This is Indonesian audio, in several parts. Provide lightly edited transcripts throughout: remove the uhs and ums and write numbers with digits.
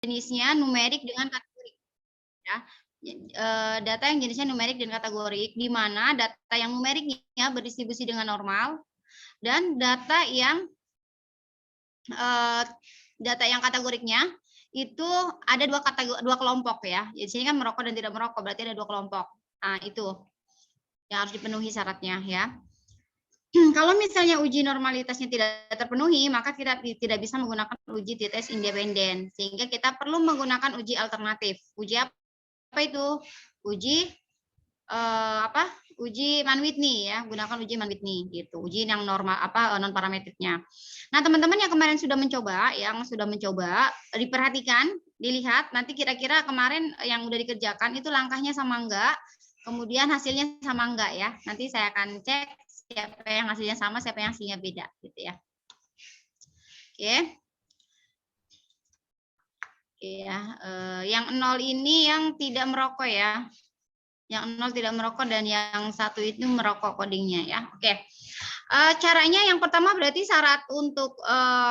jenisnya numerik dengan kategorik. Ya. Data yang jenisnya numerik dan kategorik, di mana data yang numeriknya berdistribusi dengan normal dan data yang kategoriknya itu ada dua kelompok ya. Di sini kan merokok dan tidak merokok, berarti ada 2 kelompok. Nah, itu yang harus dipenuhi syaratnya ya. Kalau misalnya uji normalitasnya tidak terpenuhi, maka kita tidak bisa menggunakan uji t-test independen, sehingga kita perlu menggunakan uji alternatif. Uji apa itu? Uji uji Mann-Whitney ya, gunakan uji Mann-Whitney gitu, uji yang normal non parametriknya. Nah, teman-teman yang kemarin sudah mencoba, diperhatikan, dilihat nanti kira-kira kemarin yang udah dikerjakan itu langkahnya sama enggak, kemudian hasilnya sama enggak ya. Nanti saya akan cek siapa yang hasilnya sama, siapa yang hasilnya beda gitu ya. Oke. Oke ya, yang 0 ini yang tidak merokok ya. Yang 0 tidak merokok dan yang 1 itu merokok codingnya ya. Oke. Caranya yang pertama berarti syarat untuk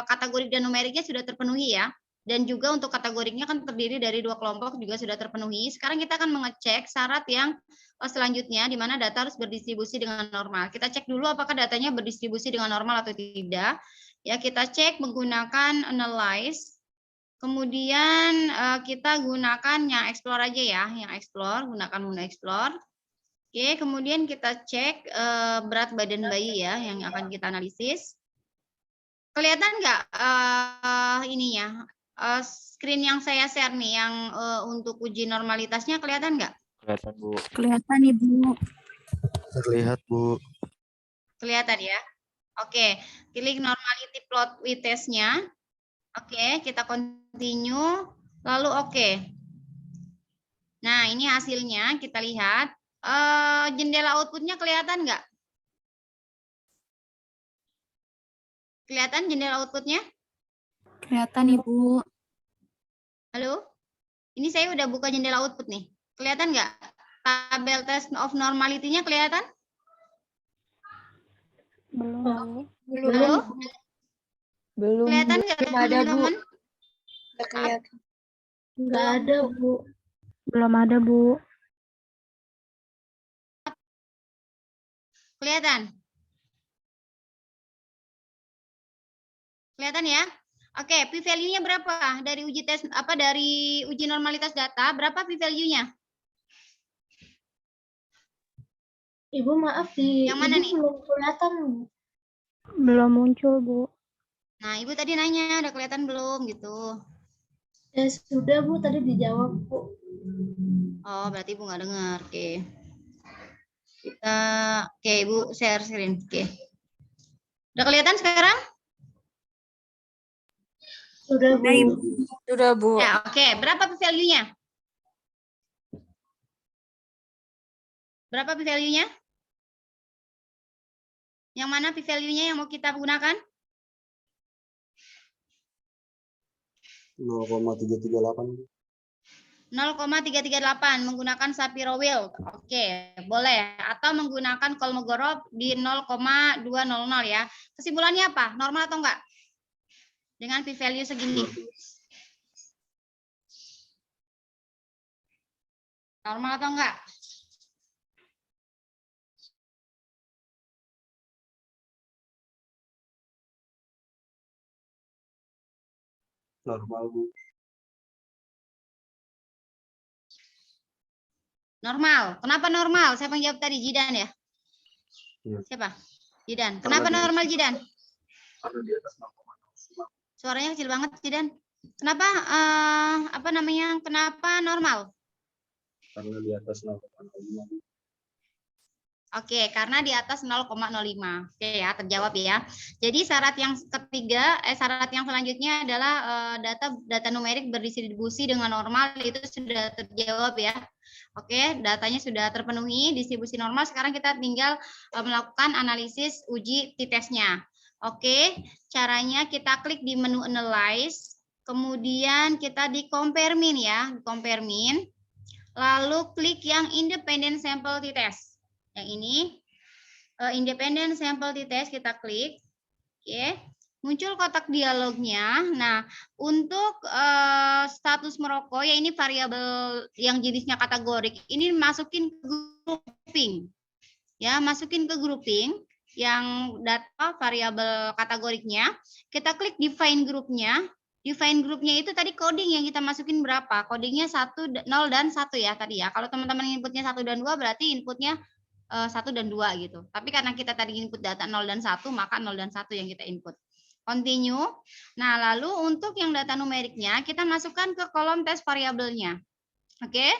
kategorik dan numeriknya sudah terpenuhi ya. Dan juga untuk kategoriknya kan terdiri dari 2 kelompok juga sudah terpenuhi. Sekarang kita akan mengecek syarat yang selanjutnya di mana data harus berdistribusi dengan normal. Kita cek dulu apakah datanya berdistribusi dengan normal atau tidak. Ya, kita cek menggunakan analyze. Kemudian kita gunakan yang explore aja ya, yang explore, gunakan menu explore. Oke, kemudian kita cek berat badan bayi ya, yang akan kita analisis. Kelihatan nggak ininya, screen yang saya share nih, yang untuk uji normalitasnya kelihatan nggak? Kelihatan, Bu. Kelihatan, Ibu. Terlihat, Bu. Kelihatan ya. Oke, klik normality plot with test-nya. Oke, kita continue, lalu oke. Nah, ini hasilnya kita lihat. Jendela outputnya kelihatan nggak? Kelihatan jendela outputnya? Kelihatan, Ibu. Halo? Ini saya udah buka jendela output nih. Kelihatan nggak? Tabel test of normality-nya kelihatan? Belum. Halo? Belum. Kelihatan nggak teman-teman? Nggak kelihatan. Nggak ada, Bu. Belum ada, Bu. Kelihatan? Kelihatan ya? Oke, p-value-nya berapa? Dari uji tes dari uji normalitas data, berapa p-value-nya? Ibu maaf Yang mana nih? belum kelihatan. Belum muncul, Bu. Nah, Ibu tadi nanya, udah kelihatan belum gitu. Sudah, Bu, tadi dijawab, Bu. Oh, berarti Ibu nggak dengar. Oke. Oke, Ibu share screen. Oke. Udah kelihatan sekarang? Sudah, Bu. Sudah, Bu. Ya, oke. Berapa p-value-nya? Berapa p-value-nya? Yang mana p-value-nya yang mau kita gunakan? 0,338. 0,338 menggunakan Shapiro Wilk. Oke, boleh. Atau menggunakan Kolmogorov di 0,200 ya. Kesimpulannya apa? Normal atau enggak? Dengan p-value segini. Normal atau enggak? Normal, Bu. Normal. Kenapa normal? Siapa yang jawab tadi? Jidan ya? Iya. Siapa? Jidan. Kenapa normal, Jidan? Karena di atas 0,05. Suaranya kecil banget, Jidan. Kenapa kenapa normal? Karena di atas 0,05. Oke, karena di atas 0,05. Oke ya, terjawab ya. Jadi syarat yang ketiga, syarat yang selanjutnya adalah data numerik berdistribusi dengan normal, itu sudah terjawab ya. Oke, datanya sudah terpenuhi, distribusi normal. Sekarang kita tinggal melakukan analisis uji t-testnya. Oke, caranya kita klik di menu analyze, kemudian kita di compare mean ya, compare mean, lalu klik yang independent sample t-test. Yang ini independent sample t-test kita klik. Oke. Muncul kotak dialognya. Nah, untuk status merokok ya ini variabel yang jenisnya kategorik. Ini masukin ke grouping. Ya, masukin ke grouping yang data variabel kategoriknya. Kita klik define grupnya. Define grupnya itu tadi coding yang kita masukin berapa? Codingnya 1, 0 dan 1 ya tadi ya. Kalau teman-teman inputnya 1 dan 2 berarti inputnya 1 dan 2 gitu. Tapi karena kita tadi input data 0 dan 1, maka 0 dan 1 yang kita input. Continue. Nah, lalu untuk yang data numeriknya, kita masukkan ke kolom tes variabelnya. Oke.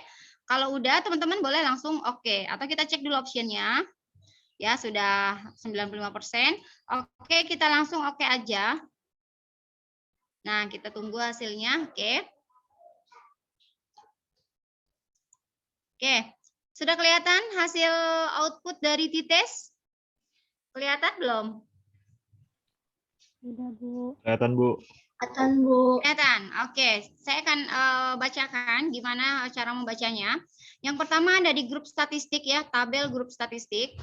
Kalau udah, teman-teman boleh langsung oke. Atau kita cek dulu optionnya. Ya, sudah 95%. Oke, kita langsung oke aja. Nah, kita tunggu hasilnya. Oke. Oke. Sudah kelihatan hasil output dari t-test? Kelihatan belum? Sudah, Bu. Kelihatan, Bu. Kelihatan, Bu. Kelihatan. Oke, saya akan bacakan gimana cara membacanya. Yang pertama ada di grup statistik ya, tabel grup statistik.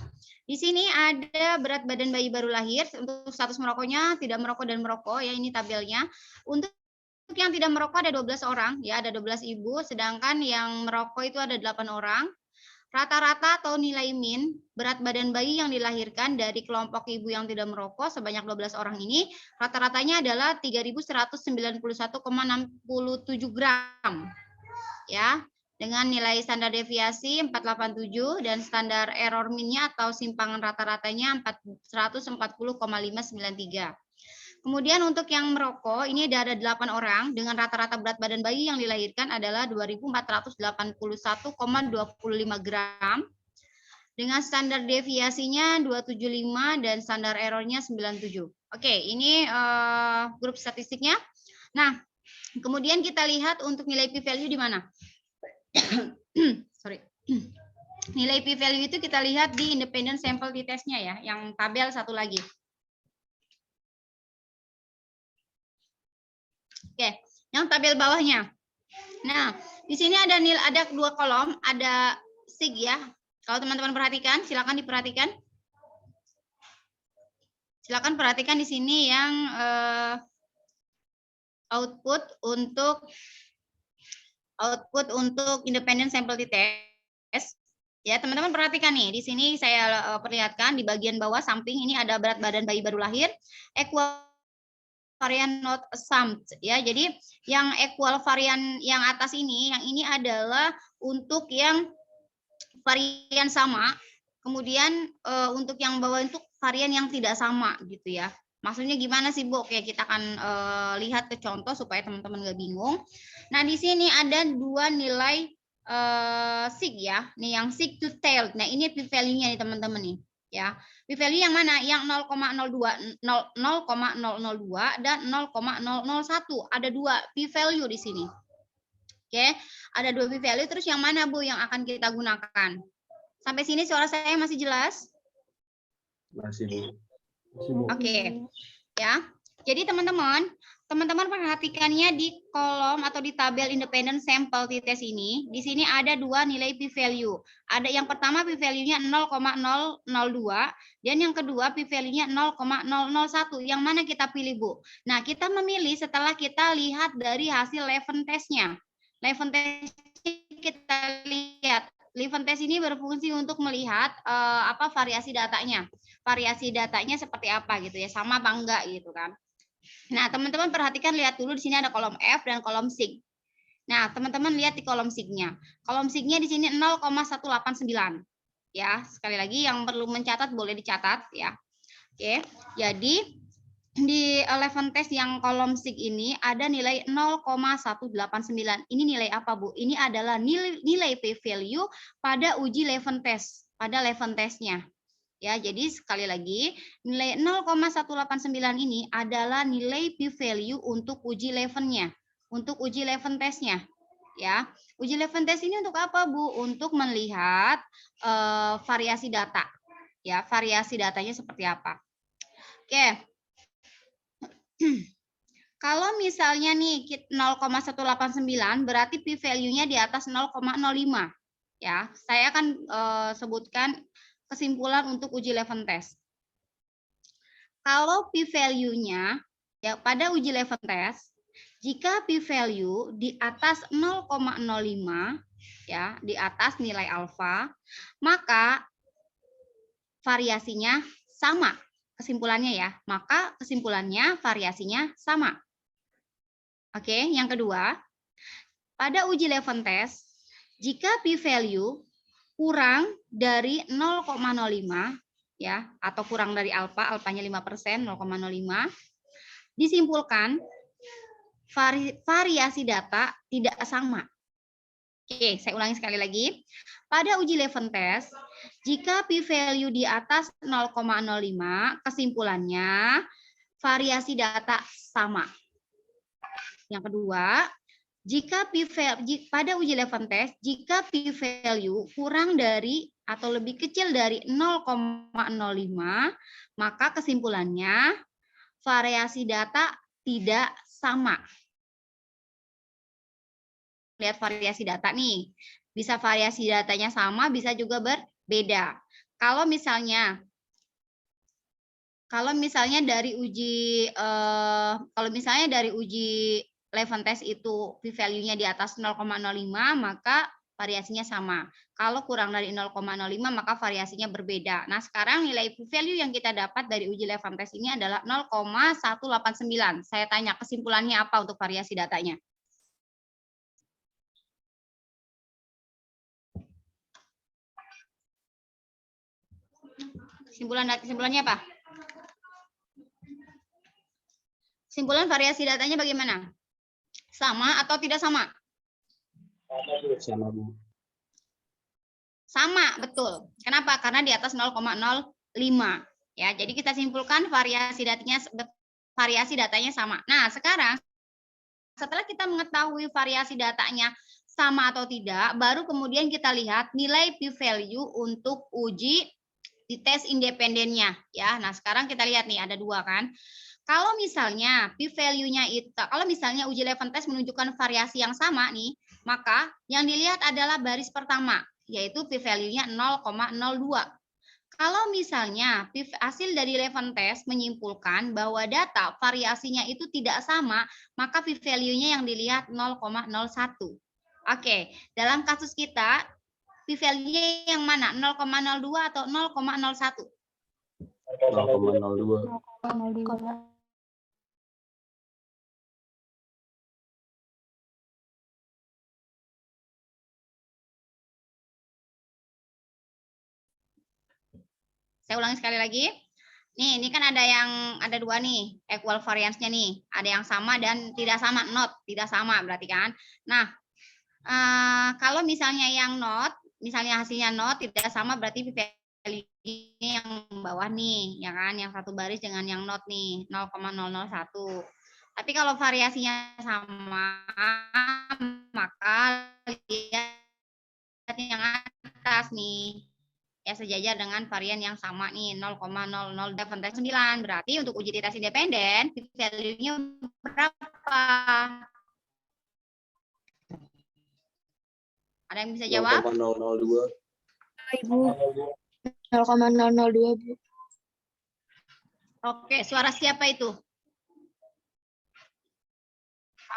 Di sini ada berat badan bayi baru lahir, untuk status merokoknya, tidak merokok dan merokok ya, ini tabelnya. Untuk yang tidak merokok ada 12 orang ya, ada 12 ibu, sedangkan yang merokok itu ada 8 orang. Rata-rata atau nilai min berat badan bayi yang dilahirkan dari kelompok ibu yang tidak merokok sebanyak 12 orang ini rata-ratanya adalah 3.191,67 gram. Ya, dengan nilai standar deviasi 487 dan standar error minnya atau simpangan rata-ratanya 140,593. Kemudian untuk yang merokok, ini ada 8 orang dengan rata-rata berat badan bayi yang dilahirkan adalah 2.481,25 gram. Dengan standar deviasinya 275 dan standar errornya 97. Oke, ini grup statistiknya. Nah, kemudian kita lihat untuk nilai p-value di mana? Sorry. Nilai p-value itu kita lihat di independent sample t-testnya ya, yang tabel satu lagi. Oke, yang tabel bawahnya. Nah, di sini ada dua kolom, ada sig ya. Kalau teman-teman perhatikan, silakan diperhatikan. Silakan perhatikan di sini yang output untuk independent sample t-test. Ya, teman-teman perhatikan nih. Di sini saya perlihatkan di bagian bawah samping ini ada berat badan bayi baru lahir, equal varian not assumed ya. Jadi yang equal varian yang atas ini, yang ini adalah untuk yang varian sama. Kemudian untuk yang bawah itu varian yang tidak sama gitu ya. Maksudnya gimana sih, Bu? Oke, kita akan lihat ke contoh supaya teman-teman nggak bingung. Nah, di sini ada dua nilai sig ya. Nih yang sig to tail. Nah, ini p-value-nya nih teman-teman nih. Ya, p-value yang mana? Yang 0,02 dan 0,001. Ada dua p-value di sini. Oke, ada dua p-value. Terus yang mana, Bu, yang akan kita gunakan? Sampai sini suara saya masih jelas? Masih, Bu. Oke. Ya. Jadi teman-teman perhatikannya di kolom atau di tabel independent sample t-test ini, di sini ada dua nilai p-value. Ada yang pertama p-value-nya 0,002 dan yang kedua p-value-nya 0,001. Yang mana kita pilih, Bu? Nah, kita memilih setelah kita lihat dari hasil Leven test-nya. Leven test kita lihat. Leven test ini berfungsi untuk melihat apa variasi datanya. Variasi datanya seperti apa gitu ya, sama apa enggak gitu kan. Nah, teman-teman perhatikan, lihat dulu di sini ada kolom F dan kolom sig. Nah, teman-teman lihat di kolom sig-nya. Kolom sig-nya di sini 0,189. Ya, sekali lagi yang perlu mencatat boleh dicatat ya. Oke. Jadi di Leven test yang kolom sig ini ada nilai 0,189. Ini nilai apa, Bu? Ini adalah nilai p-value pada uji Leven test, pada Leven test-nya. Ya, jadi sekali lagi nilai 0,189 ini adalah nilai p-value untuk uji Leven-nya, untuk uji Leven test-nya. Ya, uji Leven test ini untuk apa, Bu? Untuk melihat variasi data. Ya, variasi datanya seperti apa. Oke. Kalau misalnya nih 0,189 berarti p-value-nya di atas 0,05. Ya, saya akan sebutkan kesimpulan untuk uji Leven test. Kalau p-value-nya ya pada uji level test, jika p-value di atas 0,05 ya, di atas nilai alfa, maka variasinya sama. Kesimpulannya ya, maka kesimpulannya variasinya sama. Oke, yang kedua, pada uji level test, jika p-value kurang dari 0,05 ya, atau kurang dari alfa, alfanya 5%, 0,05, disimpulkan variasi data tidak sama. Oke, saya ulangi sekali lagi. Pada uji level test, jika p-value di atas 0,05, kesimpulannya variasi data sama. Yang kedua, jika pada uji level test, jika p-value kurang dari atau lebih kecil dari 0,05, maka kesimpulannya variasi data tidak sama. Lihat variasi data nih. Bisa variasi datanya sama, bisa juga berbeda. Kalau misalnya dari uji level test itu p-value-nya di atas 0,05, maka variasinya sama. Kalau kurang dari 0,05, maka variasinya berbeda. Nah, sekarang nilai p-value yang kita dapat dari uji level test ini adalah 0,189. Saya tanya kesimpulannya apa untuk variasi datanya? Kesimpulannya apa? Kesimpulan variasi datanya bagaimana? Sama atau tidak sama? Sama, Bu. Sama, betul. Kenapa? Karena di atas 0,05. Ya, jadi kita simpulkan variasi datanya sama. Nah, sekarang setelah kita mengetahui variasi datanya sama atau tidak, baru kemudian kita lihat nilai p-value untuk uji di tes independennya. Ya, nah sekarang kita lihat nih ada dua kan. Kalau misalnya p-value-nya itu, kalau misalnya uji level test menunjukkan variasi yang sama nih, maka yang dilihat adalah baris pertama, yaitu p-value-nya 0,02. Kalau misalnya hasil dari level test menyimpulkan bahwa data variasinya itu tidak sama, maka p-value-nya yang dilihat 0,01. Oke, dalam kasus kita, p-value-nya yang mana? 0,02 atau 0,01? 0,02. 0,02. Saya ulangi sekali lagi. Nih, ini kan ada dua nih, equal variance-nya nih. Ada yang sama dan tidak sama, not, tidak sama berarti kan. Nah, kalau misalnya yang not, misalnya hasilnya not tidak sama berarti p-value-nya yang bawah nih, ya kan, yang satu baris dengan yang not nih, 0,001. Tapi kalau variasinya sama, maka lihat yang atas nih. Ya sejajar dengan varian yang sama nih 0,009. Berarti untuk uji tes independen value-nya berapa? Ada yang bisa jawab? 0,002. Ibu. 0,002, Bu. Oke, suara siapa itu?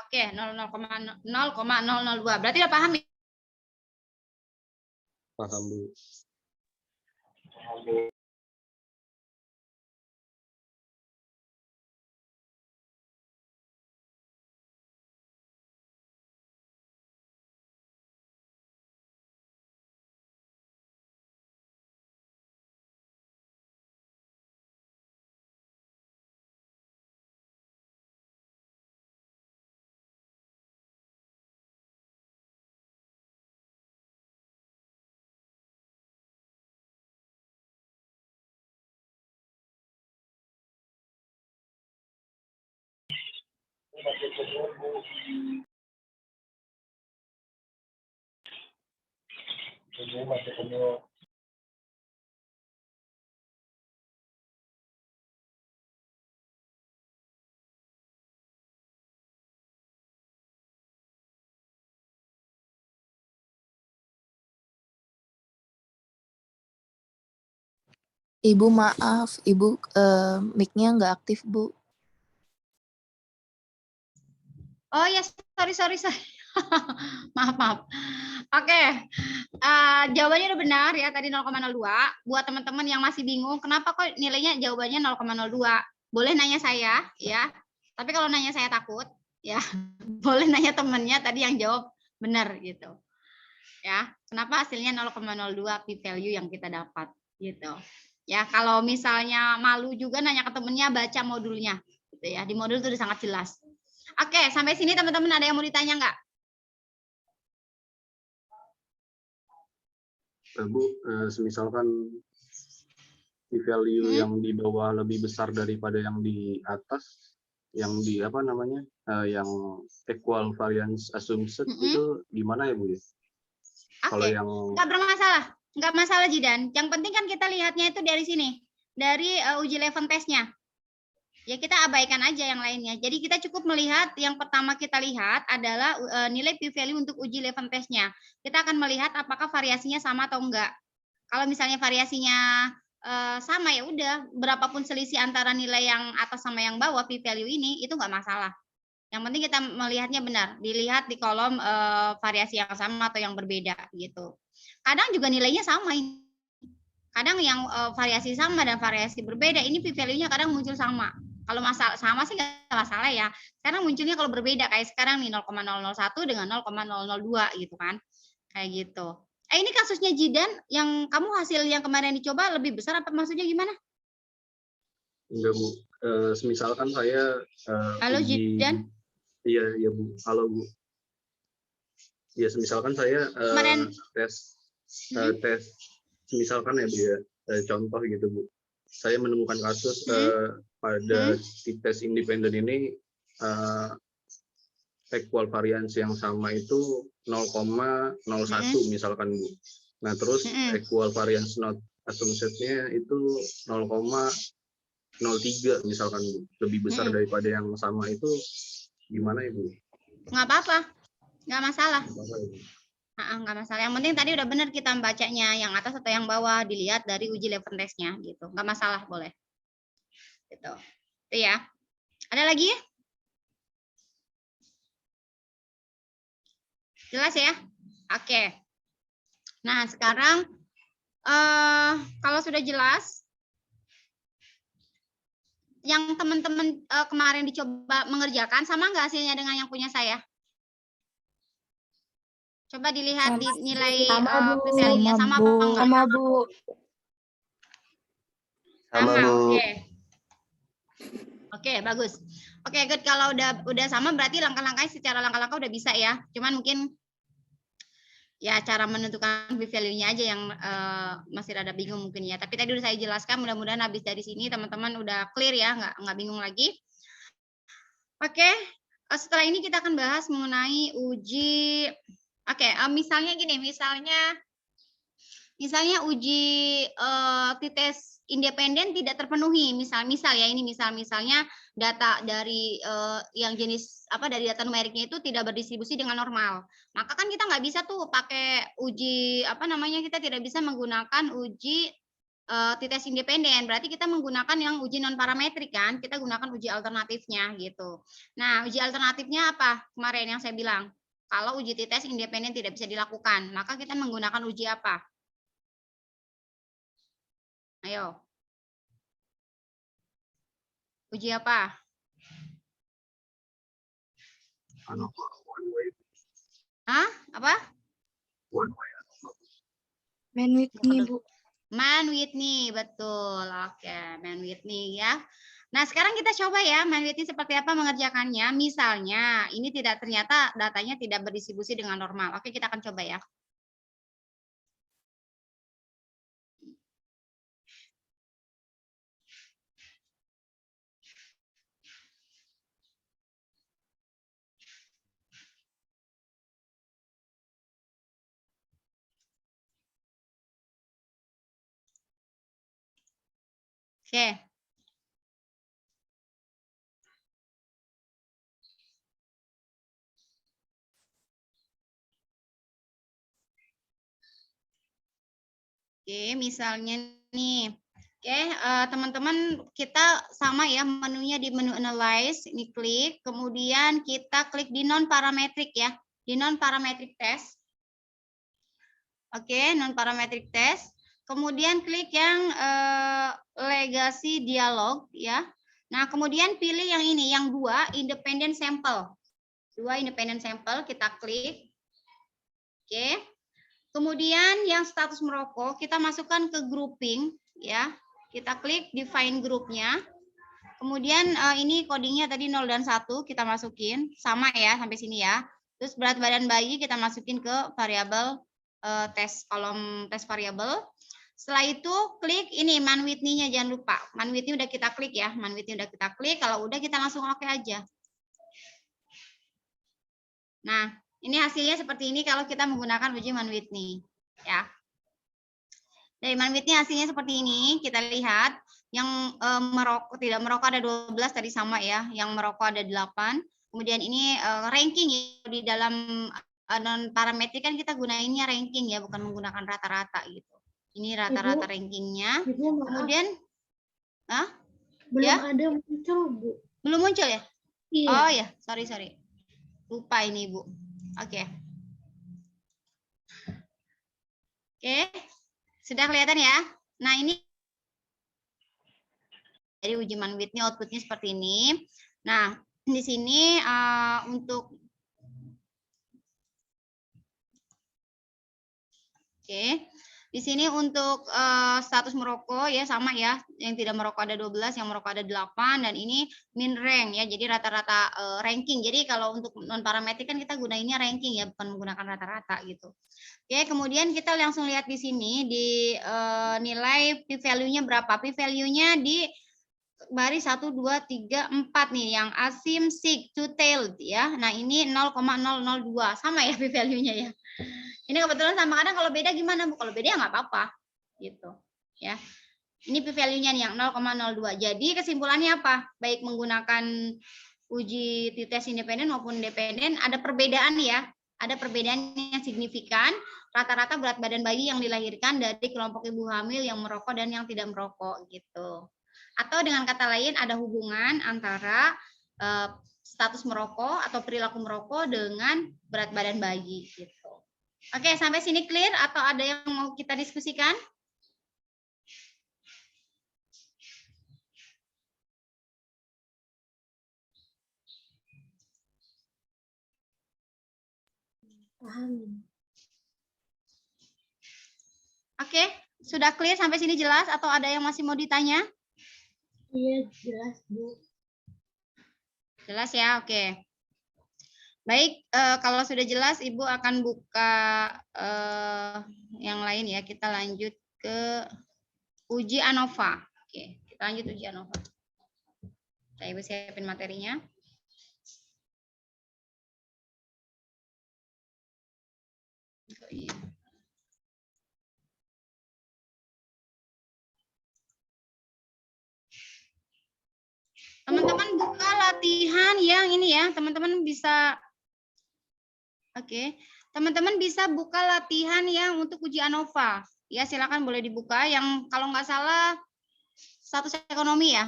Oke, 0,002. Berarti udah paham ya? Paham, Bu. Ibu maaf, Ibu mic-nya nggak aktif, Bu. Oh ya, sorry. Maaf. Oke, jawabannya udah benar ya, tadi 0,02. Buat teman-teman yang masih bingung, kenapa kok nilainya jawabannya 0,02? Boleh nanya saya ya. Tapi kalau nanya saya takut ya, boleh nanya temennya tadi yang jawab benar gitu. Ya, kenapa hasilnya 0,02 p-value yang kita dapat gitu. Ya, kalau misalnya malu juga nanya ke temennya, baca modulnya gitu ya. Di modul itu udah sangat jelas. Oke, sampai sini teman-teman ada yang mau ditanya nggak? Bu, semisalkan value yang di bawah lebih besar daripada yang di atas, yang di apa namanya, yang equal variance assumption itu gimana ya Bu ya? Kalau Oke, yang nggak masalah Jidan. Yang penting kan kita lihatnya itu dari sini, dari uji level testnya. Ya kita abaikan aja yang lainnya. Jadi kita cukup melihat yang pertama kita lihat adalah nilai p-value untuk uji level testnya. Kita akan melihat apakah variasinya sama atau enggak. Kalau misalnya variasinya sama ya udah, berapapun selisih antara nilai yang atas sama yang bawah p-value ini itu enggak masalah. Yang penting kita melihatnya benar, dilihat di kolom variasi yang sama atau yang berbeda gitu. Kadang juga nilainya sama. Kadang yang variasi sama dan variasi berbeda ini p-value-nya kadang muncul sama. Kalau masalah sama sih nggak masalah ya. Sekarang munculnya kalau berbeda kayak sekarang nih 0,001 dengan 0,002 gitu kan. Kayak gitu. Ini kasusnya Jidan yang kamu hasil yang kemarin dicoba lebih besar apa maksudnya gimana? enggak Bu, semisalkan saya Halo Jidan. Iya Bu, halo Bu. Ya semisalkan saya tes misalkan ya Bu ya, contoh gitu Bu. Saya menemukan kasus pada tes independen ini equal variance yang sama itu 0,01 misalkan Bu. Nah terus equal variance not assumption-nya itu 0,03 misalkan Bu. Lebih besar daripada yang sama itu gimana ya Bu? Nggak apa-apa, nggak masalah. Nggak apa-apa, ya, Bu. Nggak masalah. Yang penting tadi udah benar kita membacanya, yang atas atau yang bawah dilihat dari uji level testnya gitu. Nggak masalah, boleh. Gitu. Itu ya. Ada lagi? Jelas ya? Oke. Nah, sekarang kalau sudah jelas, yang teman-teman kemarin dicoba mengerjakan sama nggak hasilnya dengan yang punya saya? Coba dilihat di nilai p-value-nya sama apa enggak? Sama, Bu. Sama, Bu. Oke, bagus. Oke, good. Kalau udah sama berarti langkah-langkahnya secara langkah-langkah udah bisa ya. Cuman mungkin ya cara menentukan p-value-nya aja yang masih rada bingung mungkin ya. Tapi tadi udah saya jelaskan, mudah-mudahan habis dari sini teman-teman udah clear ya, nggak bingung lagi. Oke, setelah ini kita akan bahas mengenai uji. Oke, misalnya gini, misalnya uji tes independen tidak terpenuhi, misalnya data dari yang jenis dari data numeriknya itu tidak berdistribusi dengan normal, maka kan kita nggak bisa tuh pakai uji kita tidak bisa menggunakan uji tes independen, berarti kita menggunakan yang uji non parametrik kan, kita gunakan uji alternatifnya gitu. Nah, uji alternatifnya apa? Kemarin yang saya bilang, kalau uji tes independen tidak bisa dilakukan, maka kita menggunakan uji apa? Ayo. Uji apa? Hah? Apa? Man-Whitney, Bu. Man-Whitney, betul. Oke, Man-Whitney ya. Nah, sekarang kita coba ya Man-Whitney seperti apa mengerjakannya. Misalnya, ini ternyata datanya tidak berdistribusi dengan normal. Oke, kita akan coba ya. Oke. Oke, misalnya nih, Oke, teman-teman, kita sama ya, menunya di menu analyze, ini klik, kemudian kita klik di non parametric ya, di non parametric test. Oke, non parametric test. Kemudian klik yang legacy dialog ya. Nah, kemudian pilih yang ini, yang 2 independent sample. 2 independent sample kita klik. Oke. Kemudian yang status merokok kita masukkan ke grouping ya. Kita klik define grupnya. Kemudian ini codingnya tadi 0 dan 1 kita masukin, sama ya sampai sini ya. Terus berat badan bayi kita masukin ke variabel tes, kolom tes variabel. Setelah itu klik ini man Whitney-nya, jangan lupa. Man Whitney udah kita klik ya, man Whitney udah kita klik. Kalau udah kita langsung oke aja. Nah, ini hasilnya seperti ini kalau kita menggunakan uji man Whitney ya. Dari man Whitney hasilnya seperti ini, kita lihat yang merokok, tidak merokok ada 12 tadi sama ya, yang merokok ada 8. Kemudian ini ranking ya, di dalam non parametrik kan kita gunainnya ranking ya, bukan menggunakan rata-rata gitu. Ini rata-rata rankingnya. Ibu, maaf. Kemudian Belum ya? ada muncul, Bu. Belum muncul ya? Iya. Oh ya, sorry. Lupa ini, Bu. Oke. Sudah kelihatan ya? Nah, ini jadi uji man Whitney outputnya seperti ini. Nah, di sini untuk di sini untuk status merokok ya sama ya, yang tidak merokok ada 12, yang merokok ada 8, dan ini min rank ya, jadi rata-rata ranking. Jadi kalau untuk non parametrik kan kita gunainnya ranking ya, bukan menggunakan rata-rata gitu. Oke, kemudian kita langsung lihat di sini di nilai p-value-nya berapa. P-value-nya di baris 1, 2, 3, 4 nih, yang asim, sig, two-tailed ya. Nah, ini 0,002, sama ya p-value-nya ya. Ini kebetulan sama, kadang kalau beda gimana Bu? Kalau beda ya nggak apa-apa gitu ya. Ini p-value-nya nih yang 0,02. Jadi kesimpulannya apa? Baik menggunakan uji t-test independen maupun dependen ada perbedaan ya. Ada perbedaan yang signifikan. Rata-rata berat badan bayi yang dilahirkan dari kelompok ibu hamil yang merokok dan yang tidak merokok gitu. Atau dengan kata lain ada hubungan antara status merokok atau perilaku merokok dengan berat badan bayi gitu. Oke, sampai sini clear atau ada yang mau kita diskusikan? Paham. Oke, sudah clear sampai sini jelas atau ada yang masih mau ditanya? Iya, jelas, Bu. Jelas ya, oke. Baik, kalau sudah jelas Ibu akan buka yang lain ya. Kita lanjut ke uji ANOVA. Oke, kita lanjut uji ANOVA. Saya Ibu siapin materinya. Oh, iya. Teman-teman buka latihan yang ini ya, teman-teman bisa, oke, teman-teman bisa buka latihan yang untuk uji ANOVA. Ya, silakan boleh dibuka. Yang kalau nggak salah status ekonomi ya.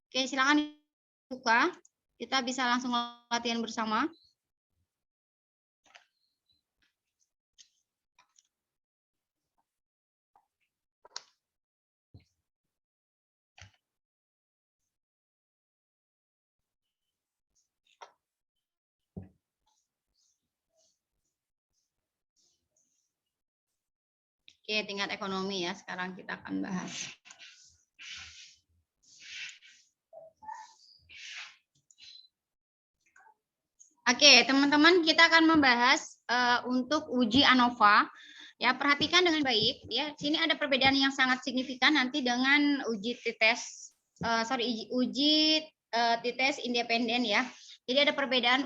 Oke, silakan buka. Kita bisa langsung latihan bersama. Oke, tingkat ekonomi ya, sekarang kita akan bahas. Oke, teman-teman, kita akan membahas untuk uji ANOVA. Ya, perhatikan dengan baik. Ya, sini ada perbedaan yang sangat signifikan nanti dengan uji t-test, uji t-test independen ya. Jadi ada perbedaan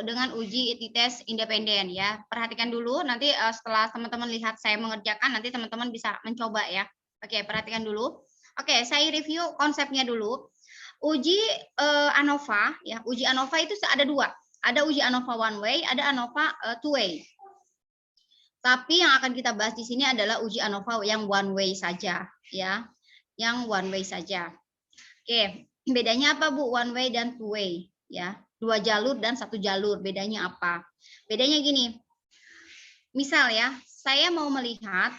dengan uji t-test independen ya. Perhatikan dulu, nanti setelah teman-teman lihat saya mengerjakan, nanti teman-teman bisa mencoba ya. Oke, perhatikan dulu. Oke, saya review konsepnya dulu. Uji ANOVA ya, uji ANOVA itu ada 2. Ada uji ANOVA one way, ada ANOVA two way. Tapi yang akan kita bahas di sini adalah uji ANOVA yang one way saja ya. yang one way saja. Oke, bedanya apa Bu? One way dan two way ya. 2 jalur dan 1 jalur. Bedanya apa? Bedanya gini. Misal ya, saya mau melihat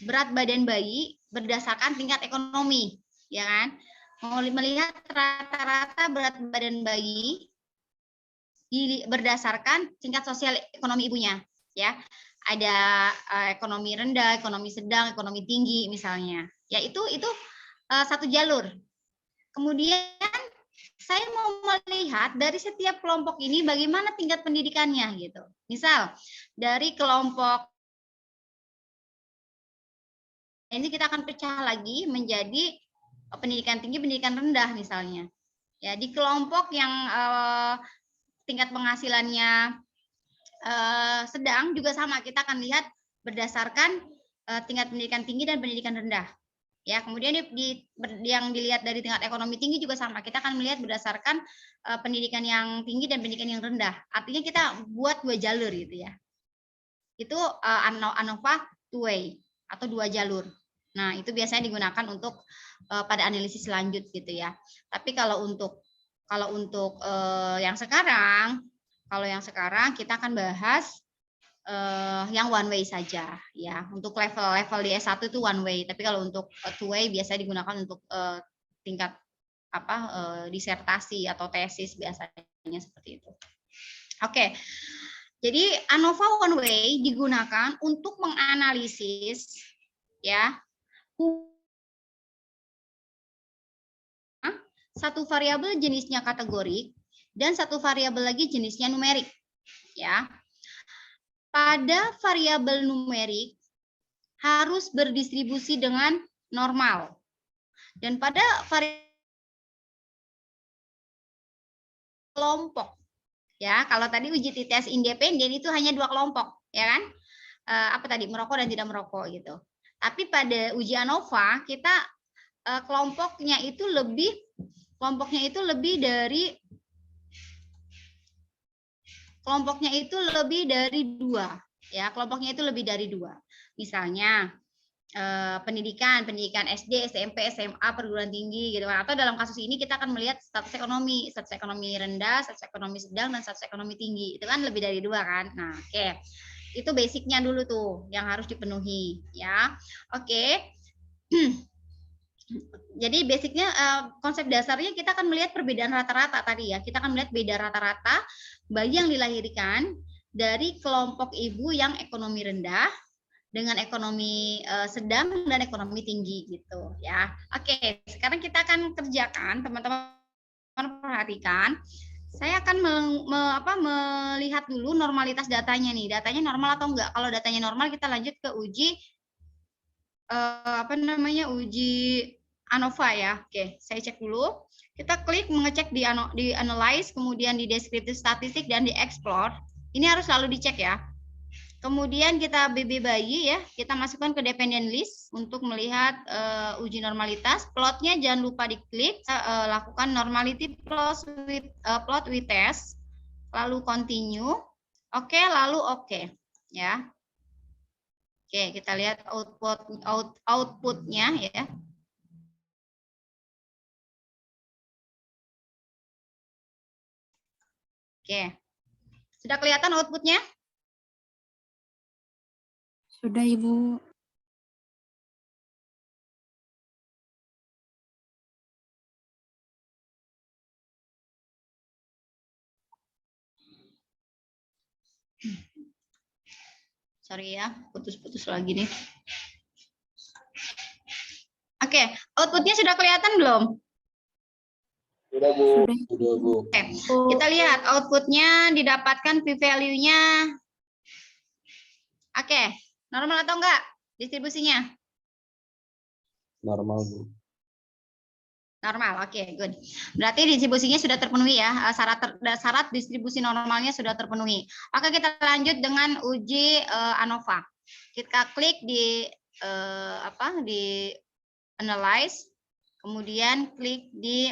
berat badan bayi berdasarkan tingkat ekonomi, ya kan? Mau melihat rata-rata berat badan bayi berdasarkan tingkat sosial ekonomi ibunya, ya. Ada ekonomi rendah, ekonomi sedang, ekonomi tinggi misalnya. Ya itu 1 jalur. Kemudian saya mau melihat dari setiap kelompok ini bagaimana tingkat pendidikannya gitu. Misal dari kelompok ini kita akan pecah lagi menjadi pendidikan tinggi, pendidikan rendah misalnya. Ya, di kelompok yang tingkat penghasilannya sedang juga sama, kita akan lihat berdasarkan tingkat pendidikan tinggi dan pendidikan rendah. Ya, kemudian yang dilihat dari tingkat ekonomi tinggi juga sama, kita akan melihat berdasarkan pendidikan yang tinggi dan pendidikan yang rendah. Artinya kita buat 2 jalur gitu ya. Itu ANOVA two way atau 2 jalur. Nah, itu biasanya digunakan untuk pada analisis lanjut gitu ya. Tapi kalau untuk yang sekarang, kita akan bahas yang one way saja ya. Untuk level di S1 itu one way, tapi kalau untuk two way biasa digunakan untuk tingkat disertasi atau tesis biasanya seperti itu. Oke. Jadi ANOVA one way digunakan untuk menganalisis ya satu variabel jenisnya kategorik dan 1 variabel lagi jenisnya numerik ya. Pada variabel numerik harus berdistribusi dengan normal. Dan pada variabel kelompok ya, kalau tadi uji tes independen itu hanya 2 kelompok, ya kan? Apa tadi, merokok dan tidak merokok gitu. Tapi pada uji ANOVA kita kelompoknya itu lebih dari 2 ya, kelompoknya itu lebih dari 2. Misalnya pendidikan SD, SMP, SMA, perguruan tinggi gitu kan. Atau dalam kasus ini kita akan melihat status ekonomi rendah, status ekonomi sedang, dan status ekonomi tinggi. Itu kan lebih dari 2 kan. Nah, oke. Itu basicnya dulu tuh yang harus dipenuhi ya. Oke. Jadi basicnya konsep dasarnya kita akan melihat perbedaan rata-rata tadi ya. Kita akan melihat beda rata-rata bayi yang dilahirkan dari kelompok ibu yang ekonomi rendah dengan ekonomi sedang dan ekonomi tinggi gitu ya. Oke, sekarang kita akan kerjakan, teman-teman perhatikan. Saya akan melihat dulu normalitas datanya nih. Datanya normal atau enggak? Kalau datanya normal kita lanjut ke uji uji ANOVA ya. Oke, saya cek dulu. Kita klik mengecek di analyze, kemudian di descriptive statistik dan di explore. Ini harus selalu dicek ya. Kemudian kita BB bayi ya, kita masukkan ke dependent list untuk melihat uji normalitas. Plotnya jangan lupa diklik, lakukan normality plot with test, lalu continue. Oke, lalu oke ya. Oke, kita lihat outputnya ya. Oke, sudah kelihatan outputnya? Sudah, Ibu. Sorry ya, putus-putus lagi nih. Oke, outputnya sudah kelihatan belum? Sudah, Bu. Sudah, Bu. Oke, kita lihat outputnya didapatkan p-value-nya. Oke, normal atau enggak distribusinya? Normal, Bu. Normal, oke, good. Berarti distribusinya sudah terpenuhi ya, syarat distribusi normalnya sudah terpenuhi. Oke, kita lanjut dengan uji ANOVA. Kita klik di di analyze, kemudian klik di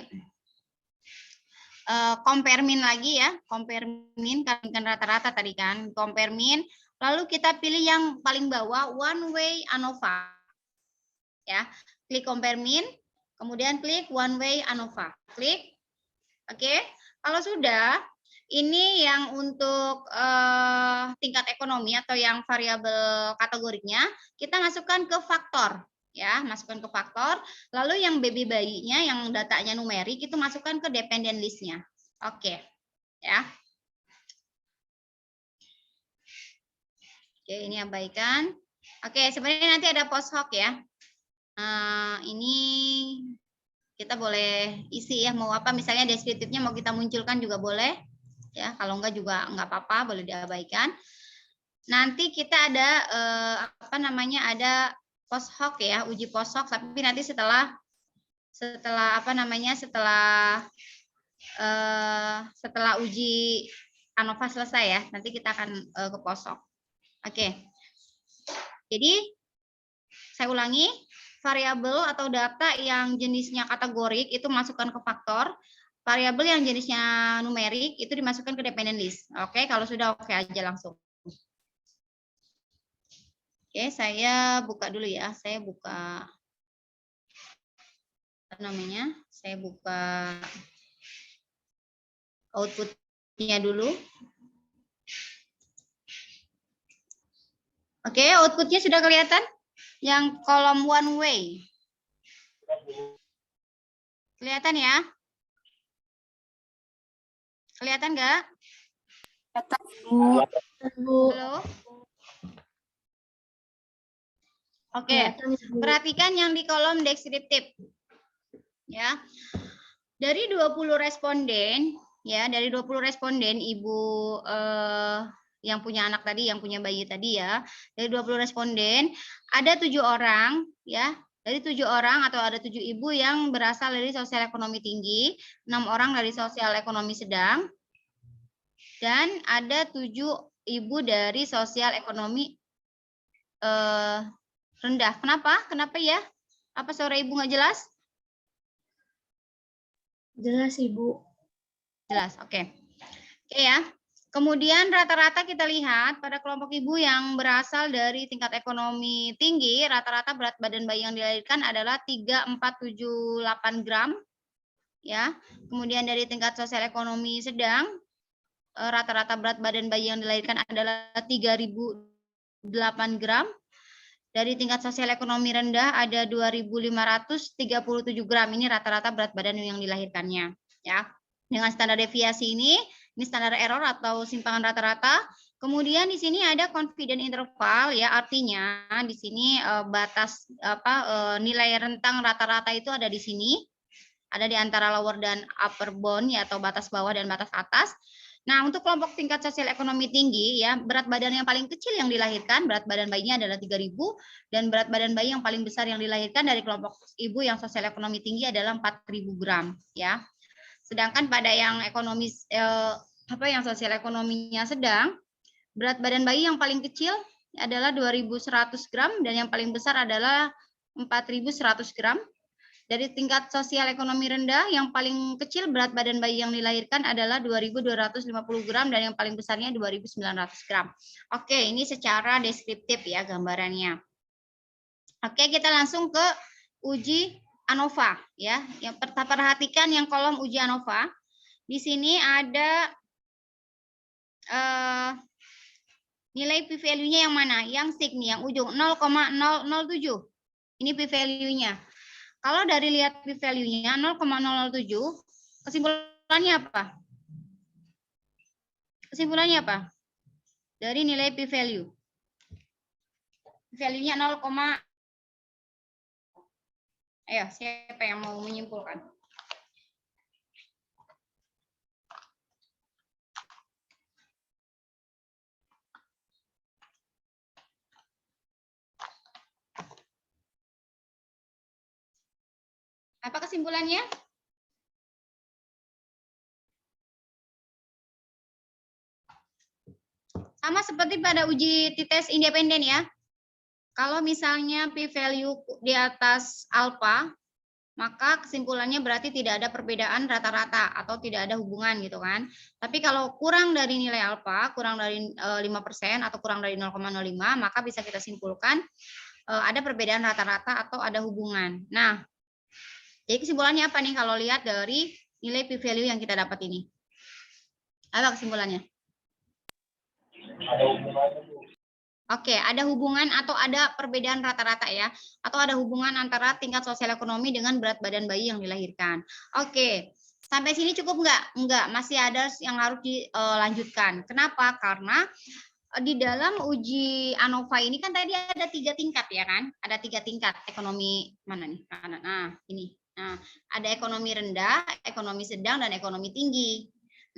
compare mean lagi ya, compare mean kan rata-rata tadi kan, compare mean. Lalu kita pilih yang paling bawah one way ANOVA. Ya. klik compare mean, kemudian klik one way ANOVA. Klik. Oke. Kalau sudah, ini yang untuk tingkat ekonomi atau yang variabel kategorinya, kita masukkan ke faktor. Ya, masukkan ke faktor. Lalu yang baby bayinya, yang datanya numerik, itu masukkan ke dependent list-nya. Oke. Ya. Oke, ini abaikan. Oke, sebenarnya nanti ada post hoc ya. Ini kita boleh isi ya, mau apa, misalnya deskriptifnya mau kita munculkan juga boleh. Ya, kalau enggak juga enggak apa-apa, boleh diabaikan. Nanti kita ada ada post hoc ya, uji post hoc, tapi nanti setelah uji ANOVA selesai ya, nanti kita akan ke post hoc. Oke. Jadi saya ulangi, variabel atau data yang jenisnya kategorik itu masukkan ke faktor. Variabel yang jenisnya numerik itu dimasukkan ke dependent list. Oke, kalau sudah oke aja langsung. Oke, saya buka dulu ya. Saya buka Saya buka outputnya dulu. Oke, outputnya sudah kelihatan? Yang kolom one way. Kelihatan ya? Kelihatan nggak? Halo? Oke, perhatikan yang di kolom deskriptif. Ya. Dari 20 responden, ya, dari 20 responden Ibu yang punya anak tadi, yang punya bayi tadi ya, dari 20 responden ada 7 orang ya, dari 7 orang atau ada 7 ibu yang berasal dari sosial ekonomi tinggi, 6 orang dari sosial ekonomi sedang, dan ada 7 ibu dari sosial ekonomi rendah. Kenapa? Kenapa ya? Apa suara Ibu nggak jelas? Jelas, Ibu. Jelas, oke. Oke ya. Kemudian rata-rata kita lihat pada kelompok ibu yang berasal dari tingkat ekonomi tinggi, rata-rata berat badan bayi yang dilahirkan adalah 3478 gram. Ya. Kemudian dari tingkat sosial ekonomi sedang, rata-rata berat badan bayi yang dilahirkan adalah 3008 gram. Dari tingkat sosial ekonomi rendah ada 2537 gram. Ini rata-rata berat badan yang dilahirkannya. Ya. Dengan standar deviasi ini standar error atau simpangan rata-rata. Kemudian di sini ada confidence interval ya, artinya di sini batas nilai rentang rata-rata itu ada di sini. Ada di antara lower dan upper bound ya, atau batas bawah dan batas atas. Nah, untuk kelompok tingkat sosial ekonomi tinggi ya, berat badan yang paling kecil yang dilahirkan, berat badan bayinya adalah 3000, dan berat badan bayi yang paling besar yang dilahirkan dari kelompok ibu yang sosial ekonomi tinggi adalah 4000 gram ya. Sedangkan pada yang ekonomis yang sosial ekonominya sedang, berat badan bayi yang paling kecil adalah 2100 gram dan yang paling besar adalah 4100 gram. Dari tingkat sosial ekonomi rendah, yang paling kecil berat badan bayi yang dilahirkan adalah 2250 gram dan yang paling besarnya 2900 gram. Oke, ini secara deskriptif ya gambarannya. Oke, kita langsung ke uji ANOVA ya. Yang perhatikan yang kolom uji ANOVA. Di sini ada nilai p-value-nya yang mana? Yang signi, yang ujung 0,007. Ini p-value-nya. Kalau dari lihat p-value-nya 0,007, kesimpulannya apa? Kesimpulannya apa? Dari nilai p-value. P-value-nya 0, ayo, siapa yang mau menyimpulkan? Apa kesimpulannya? Sama seperti pada uji t-test independen ya. Kalau misalnya p-value di atas alpha, maka kesimpulannya berarti tidak ada perbedaan rata-rata atau tidak ada hubungan gitu kan. Tapi kalau kurang dari nilai alpha, kurang dari 5% atau kurang dari 0,05, maka bisa kita simpulkan ada perbedaan rata-rata atau ada hubungan. Nah, jadi kesimpulannya apa nih kalau lihat dari nilai p-value yang kita dapat ini? Apa kesimpulannya? Oke, ada hubungan atau ada perbedaan rata-rata ya, atau ada hubungan antara tingkat sosial ekonomi dengan berat badan bayi yang dilahirkan. Oke, sampai sini cukup nggak? Enggak, masih ada yang harus dilanjutkan. Kenapa? Karena di dalam uji ANOVA ini kan tadi ada 3 tingkat ya kan? Ada 3 tingkat ekonomi mana nih? Nah, ini. Nah, ada ekonomi rendah, ekonomi sedang, dan ekonomi tinggi.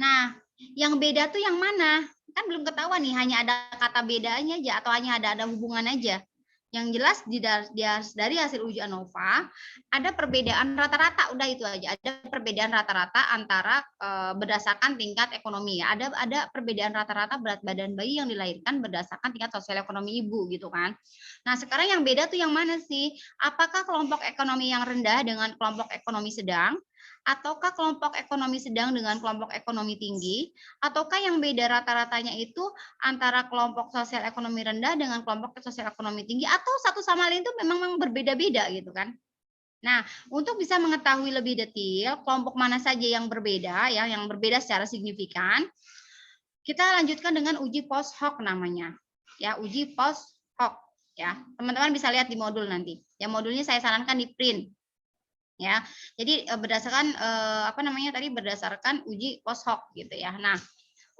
Nah, yang beda tuh yang mana? Kan belum ketahuan nih, hanya ada kata bedanya aja atau hanya ada hubungan aja. Yang jelas dari hasil uji ANOVA ada perbedaan rata-rata, udah itu aja. Ada perbedaan rata-rata antara berdasarkan tingkat ekonomi ya. Ada perbedaan rata-rata berat badan bayi yang dilahirkan berdasarkan tingkat sosial ekonomi ibu gitu kan. Nah, sekarang yang beda tuh yang mana sih? Apakah kelompok ekonomi yang rendah dengan kelompok ekonomi sedang? Ataukah kelompok ekonomi sedang dengan kelompok ekonomi tinggi? Ataukah yang beda rata-ratanya itu antara kelompok sosial ekonomi rendah dengan kelompok sosial ekonomi tinggi, atau satu sama lain itu memang berbeda-beda gitu kan? Nah, untuk bisa mengetahui lebih detail kelompok mana saja yang berbeda ya, yang berbeda secara signifikan, kita lanjutkan dengan uji post hoc namanya. Ya, uji post hoc ya. Teman-teman bisa lihat di modul nanti. Ya, modulnya saya sarankan di print. Ya, jadi berdasarkan berdasarkan uji post hoc gitu ya. Nah,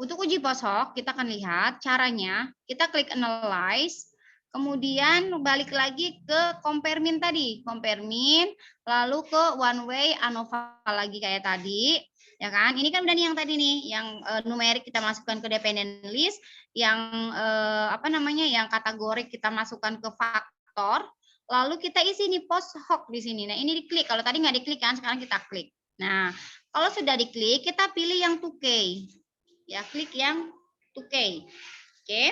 untuk uji post hoc kita akan lihat caranya. Kita klik analyze, kemudian balik lagi ke compare mean tadi, compare mean, lalu ke one way ANOVA lagi kayak tadi, ya kan? Ini kan udah nih yang tadi nih, yang numerik kita masukkan ke dependent list, yang yang kategorik kita masukkan ke faktor. Lalu kita isi nih post hoc di sini. Nah, ini diklik. Kalau tadi nggak diklik kan, sekarang kita klik. Nah, kalau sudah diklik, kita pilih yang 2K. Ya, klik yang 2K. Oke.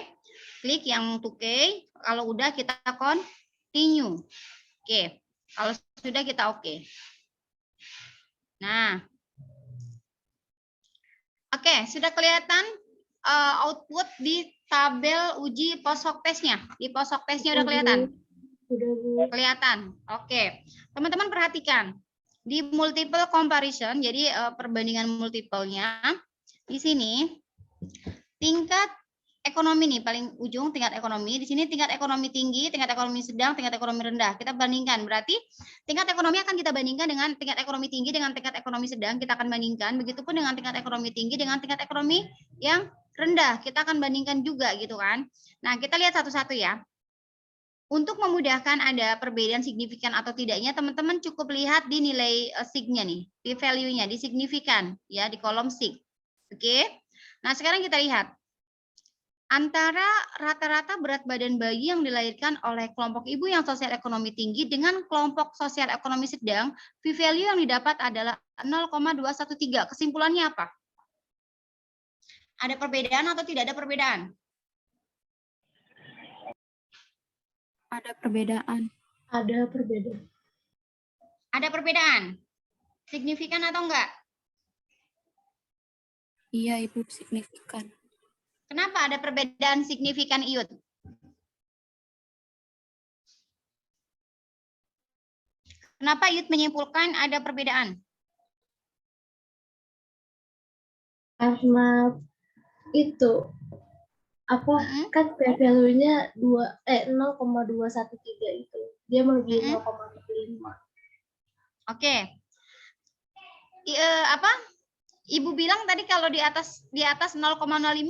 Klik yang 2K. Kalau udah kita continue. Oke. Kalau sudah kita oke. Nah. Oke, sudah kelihatan output di tabel uji post hoc testnya. Di post hoc testnya udah kelihatan? Kelihatan. Oke. Teman-teman perhatikan. Di multiple comparison, jadi perbandingan multiple-nya, di sini tingkat ekonomi nih paling ujung tingkat ekonomi, di sini tingkat ekonomi tinggi, tingkat ekonomi sedang, tingkat ekonomi rendah. Kita bandingkan. Berarti tingkat ekonomi akan kita bandingkan dengan tingkat ekonomi tinggi dengan tingkat ekonomi sedang, kita akan bandingkan. Begitupun dengan tingkat ekonomi tinggi dengan tingkat ekonomi yang rendah, kita akan bandingkan juga gitu kan. Nah, kita lihat satu-satu ya. Untuk memudahkan ada perbedaan signifikan atau tidaknya, teman-teman cukup lihat di nilai sig-nya nih, di value-nya, di signifikan ya, di kolom sig. Oke. Nah, sekarang kita lihat antara rata-rata berat badan bayi yang dilahirkan oleh kelompok ibu yang sosial ekonomi tinggi dengan kelompok sosial ekonomi sedang, p-value yang didapat adalah 0,213. Kesimpulannya apa? Ada perbedaan atau tidak ada perbedaan? Ada perbedaan. Ada perbedaan. Ada perbedaan. Signifikan atau enggak? Iya, Ibu, signifikan. Kenapa ada perbedaan signifikan, Iyut? Kenapa Iyut menyimpulkan ada perbedaan? Karena itu kan p-value-nya 0,213 itu. Dia melebihi 0,45. Oke. Ibu bilang tadi kalau di atas 0,05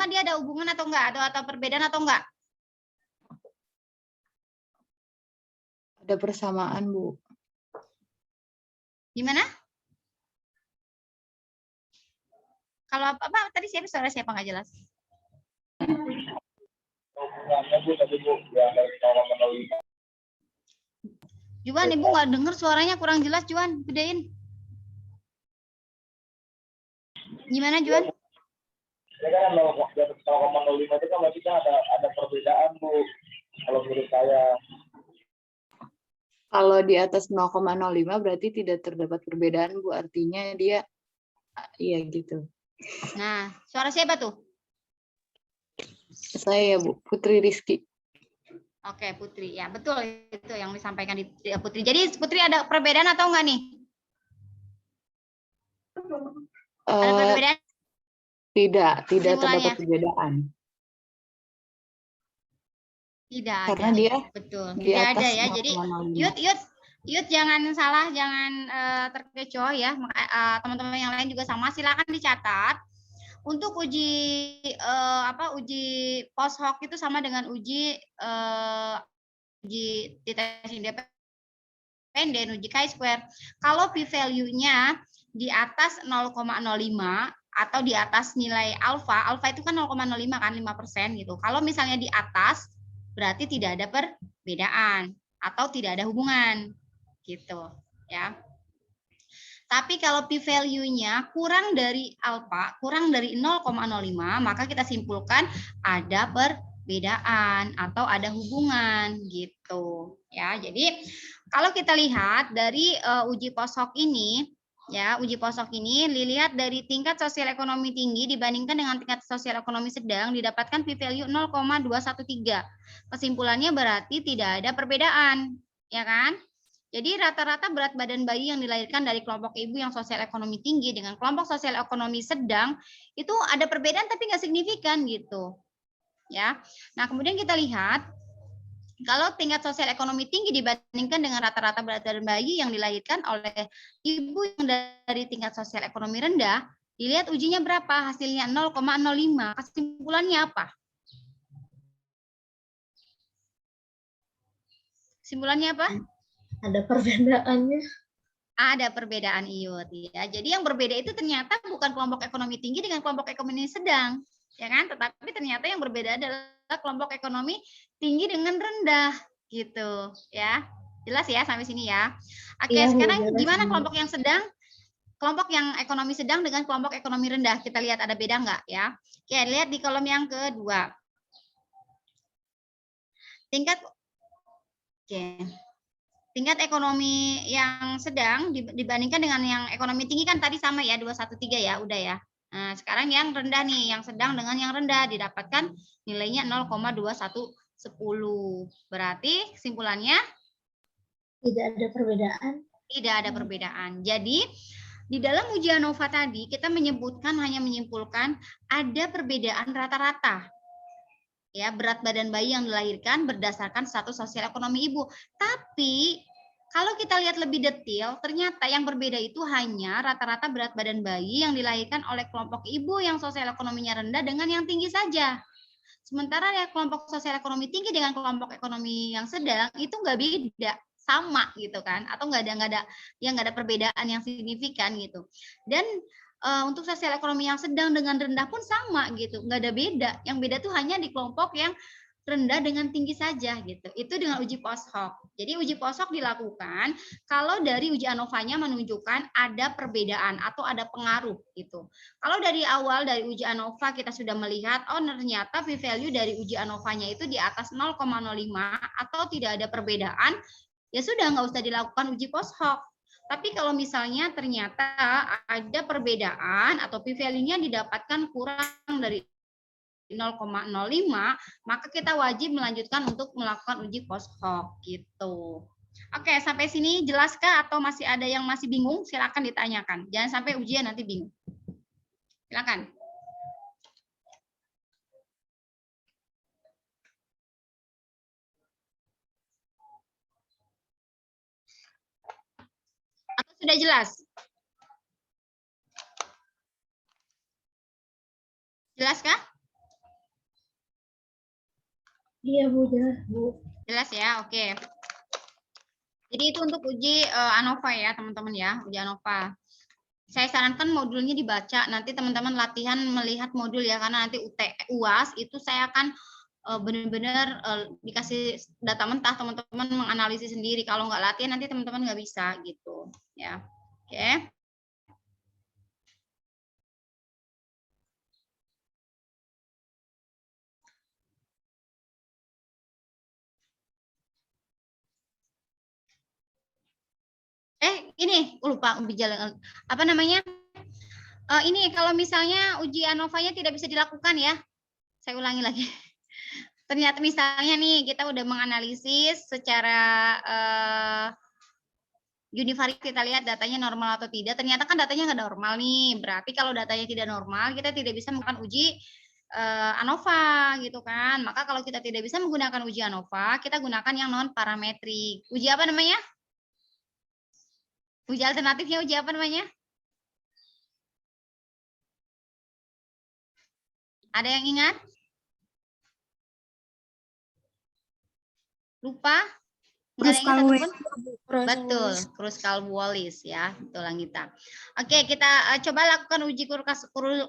dia ada hubungan atau enggak, atau perbedaan atau enggak? Ada persamaan, Bu. Gimana? Kalau apa tadi suara siapa nggak jelas? Juan, Ibu nggak dengar suaranya kurang jelas, Juan. Gedein. Gimana, Juan? Ya kan 0,05 itu kan berarti ada perbedaan, Bu. Kalau menurut saya. Kalau di atas 0,05 berarti tidak terdapat perbedaan, Bu. Artinya dia iya gitu. Nah, suara siapa tuh? Saya, Bu, Putri Rizky. Oke, Putri. Ya, betul itu yang disampaikan di Putri. Jadi Putri ada perbedaan atau enggak nih? Ada perbedaan? Tidak terdapat Kesimpulannya? perbedaan. Tidak Karena ada. dia Betul. di Tidak atas ada ya. Jadi 0,05. Yud jangan salah, jangan terkecoh ya. Teman-teman yang lain juga sama. Silakan dicatat. Untuk uji uji post hoc itu sama dengan uji deteksi independen, uji chi-square. Kalau p-value-nya di atas 0,05 atau di atas nilai alfa itu kan 0,05 kan 5% gitu. Kalau misalnya di atas berarti tidak ada perbedaan atau tidak ada hubungan gitu ya. Tapi kalau p-value-nya kurang dari alfa, kurang dari 0,05, maka kita simpulkan ada perbedaan atau ada hubungan gitu ya. Jadi kalau kita lihat dari uji post hoc ini ya, uji post hoc ini dilihat dari tingkat sosial ekonomi tinggi dibandingkan dengan tingkat sosial ekonomi sedang didapatkan p-value 0,213. Kesimpulannya berarti tidak ada perbedaan, ya kan? Jadi rata-rata berat badan bayi yang dilahirkan dari kelompok ibu yang sosial ekonomi tinggi dengan kelompok sosial ekonomi sedang itu ada perbedaan tapi nggak signifikan gitu. Ya. Nah, kemudian kita lihat kalau tingkat sosial ekonomi tinggi dibandingkan dengan rata-rata berat badan bayi yang dilahirkan oleh ibu yang dari tingkat sosial ekonomi rendah, dilihat ujinya berapa? Hasilnya 0,05. Kesimpulannya apa? Kesimpulannya apa? Ada perbedaannya. Ada perbedaan iut ya. Jadi yang berbeda itu ternyata bukan kelompok ekonomi tinggi dengan kelompok ekonomi sedang, ya kan? Tetapi ternyata yang berbeda adalah kelompok ekonomi tinggi dengan rendah gitu, ya. Jelas ya sampai sini ya. Oke, Iya, sekarang jelas, gimana Bu. kelompok yang sedang? Kelompok yang ekonomi sedang dengan kelompok ekonomi rendah. Kita lihat ada beda nggak ya? Oke, lihat di kolom yang kedua. Tingkat ekonomi yang sedang dibandingkan dengan yang ekonomi tinggi kan tadi sama ya 213 ya, udah ya. Nah, sekarang yang rendah nih, yang sedang dengan yang rendah didapatkan nilainya 0,2110. Berarti kesimpulannya tidak ada perbedaan. Tidak ada perbedaan. Jadi di dalam uji ANOVA tadi kita hanya menyimpulkan ada perbedaan rata-rata. Ya, berat badan bayi yang dilahirkan berdasarkan status sosial ekonomi ibu. Tapi kalau kita lihat lebih detail, ternyata yang berbeda itu hanya rata-rata berat badan bayi yang dilahirkan oleh kelompok ibu yang sosial ekonominya rendah dengan yang tinggi saja. Sementara ya kelompok sosial ekonomi tinggi dengan kelompok ekonomi yang sedang itu nggak beda, sama gitu kan? Atau nggak ada perbedaan yang signifikan gitu. Dan untuk sosial ekonomi yang sedang dengan rendah pun sama gitu, nggak ada beda. Yang beda tuh hanya di kelompok yang rendah dengan tinggi saja gitu. Itu dengan uji post hoc. Jadi uji post hoc dilakukan kalau dari uji ANOVA-nya menunjukkan ada perbedaan atau ada pengaruh gitu. Kalau dari awal dari uji ANOVA kita sudah melihat oh ternyata p-value dari uji ANOVA-nya itu di atas 0,05 atau tidak ada perbedaan, ya sudah nggak usah dilakukan uji post hoc. Tapi kalau misalnya ternyata ada perbedaan atau p-value-nya didapatkan kurang dari 0,05, maka kita wajib melanjutkan untuk melakukan uji post hoc gitu. Oke, sampai sini jelaskah atau masih ada yang masih bingung? Silakan ditanyakan. Jangan sampai ujian nanti bingung. Silakan. Atau sudah jelas? Jelas kah? Iya, Bu, jelas, Bu. Jelas ya, oke. Jadi itu untuk uji ANOVA ya, teman-teman ya, uji ANOVA. Saya sarankan modulnya dibaca, nanti teman-teman latihan melihat modul ya, karena nanti UAS itu saya akan benar-benar dikasih data mentah, teman-teman menganalisis sendiri. Kalau nggak latihan nanti teman-teman nggak bisa gitu ya. Oke. Ini lupa bicara apa namanya? Ini kalau misalnya uji ANOVA-nya tidak bisa dilakukan ya. Saya ulangi lagi. ternyata misalnya nih kita udah menganalisis secara univariate, kita lihat datanya normal atau tidak. Ternyata kan datanya nggak normal nih. Berarti kalau datanya tidak normal, kita tidak bisa melakukan uji ANOVA gitu kan. Maka kalau kita tidak bisa menggunakan uji ANOVA, kita gunakan yang non parametrik. Uji apa namanya? Uji alternatifnya uji apa namanya? Ada yang ingat? Lupa? Nggak ada yang ingat satupun? Betul, Kruskal-Wallis ya, betul Anggita. Oke, kita coba lakukan uji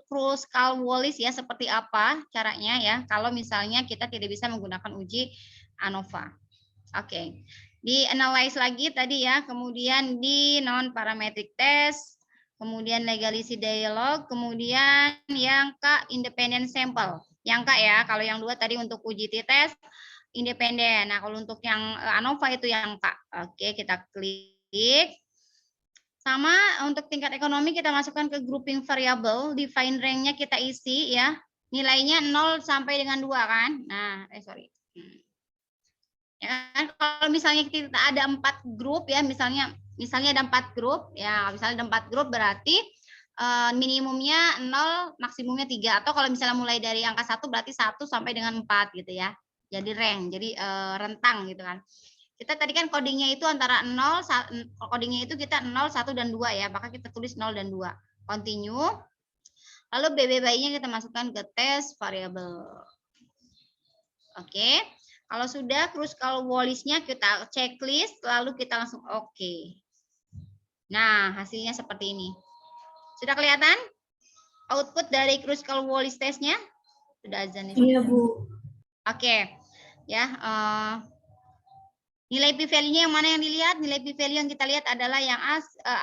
Kruskal-Wallis ya, seperti apa caranya ya, kalau misalnya kita tidak bisa menggunakan uji ANOVA. Oke, di analyze lagi tadi ya, kemudian di non-parametric test, kemudian legality dialog, kemudian yang ke independent sample. Yang K ya, kalau yang dua tadi untuk uji t-test, independen. Nah, kalau untuk yang ANOVA itu yang K. Oke, kita klik. Sama untuk tingkat ekonomi kita masukkan ke grouping variable, define rank-nya kita isi ya. Nilainya 0 sampai dengan 2 kan? Nah, sorry. Ya, kalau misalnya kita ada 4 grup ya, misalnya ada 4 grup ya, misalnya ada 4 grup berarti minimumnya 0, maksimumnya 3, atau kalau misalnya mulai dari angka 1 berarti 1 sampai dengan 4 gitu ya. Jadi rank, jadi rentang gitu kan. Kita tadi kan codingnya itu antara 0, codingnya itu kita 0, 1, dan 2 ya, maka kita tulis 0 dan 2. Continue. Lalu BB-nya kita masukkan ke test variable. Oke. Kalau sudah, Kruskal-Wallis-nya kita checklist, lalu kita langsung oke. Nah, hasilnya seperti ini. Sudah kelihatan output dari Kruskal-Wallis testnya? Sudah azan. Iya, Bu. Oke, ya. Nilai p-value-nya yang mana yang dilihat? Nilai p-value yang kita lihat adalah yang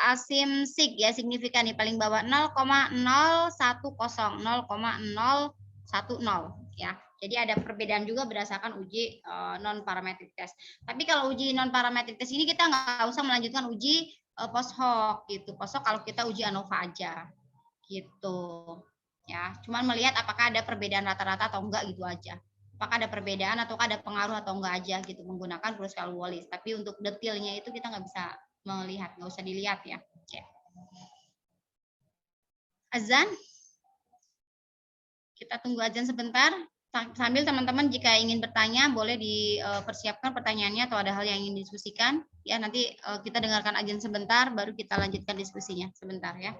asymptotic ya, signifikan di paling bawah 0,010, 0,010 ya. Jadi ada perbedaan juga berdasarkan uji non parametric test. Tapi kalau uji non parametric test ini kita nggak usah melanjutkan uji post hoc gitu. Post hoc kalau kita uji ANOVA aja gitu ya. Cuman melihat apakah ada perbedaan rata-rata atau enggak gitu aja. Apakah ada perbedaan atau ada pengaruh atau enggak aja gitu menggunakan Kruskal-Wallis. Tapi untuk detailnya itu kita nggak bisa melihat, nggak usah dilihat ya. Oke. Azan. Kita tunggu azan sebentar. Sambil teman-teman jika ingin bertanya boleh dipersiapkan pertanyaannya atau ada hal yang ingin didiskusikan. Ya nanti kita dengarkan azan sebentar baru kita lanjutkan diskusinya sebentar ya.